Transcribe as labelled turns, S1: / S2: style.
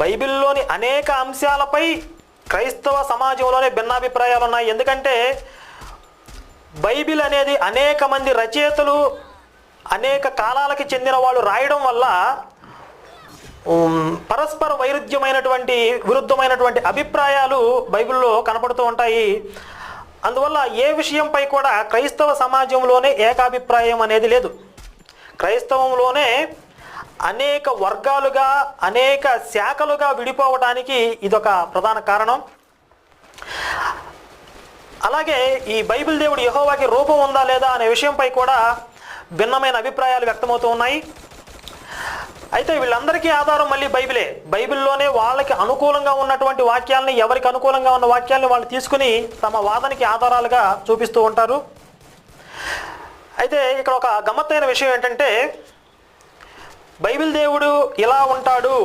S1: బైబిల్లోని అనేక అంశాలపై క్రైస్తవ సమాజంలోనే భిన్నాభిప్రాయాలు ఉన్నాయి. ఎందుకంటే బైబిల్ అనేది అనేక మంది రచయితలు అనేక కాలాలకి చెందిన వాళ్ళు రాయడం వల్ల పరస్పర విరుద్ధమైనటువంటి అభిప్రాయాలు బైబిల్లో కనపడుతూ ఉంటాయి. అందువల్ల ఏ విషయంపై కూడా క్రైస్తవ సమాజంలోనే ఏకాభిప్రాయం అనేది లేదు. క్రైస్తవంలోనే అనేక వర్గాలుగా అనేక శాఖలుగా విడిపోవడానికి ఇదొక ప్రధాన కారణం. అలాగే ఈ బైబిల్ దేవుడు యెహోవాకి రూపం ఉందా లేదా అనే విషయంపై కూడా భిన్నమైన అభిప్రాయాలు వ్యక్తమవుతూ ఉన్నాయి. అయితే వీళ్ళందరికీ ఆధారం మళ్ళీ బైబిలే. బైబిల్లోనే వాళ్ళకి అనుకూలంగా ఉన్నటువంటి వాక్యాలని, ఎవరికి అనుకూలంగా ఉన్న వాక్యాలని వాళ్ళు తీసుకుని తమ వాదనకి ఆధారాలుగా చూపిస్తూ ఉంటారు. అయితే ఇక్కడ ఒక గమ్మత్తైన విషయం ఏంటంటే, బైబిల్ దేవుడు ఇలా ఉంటాడు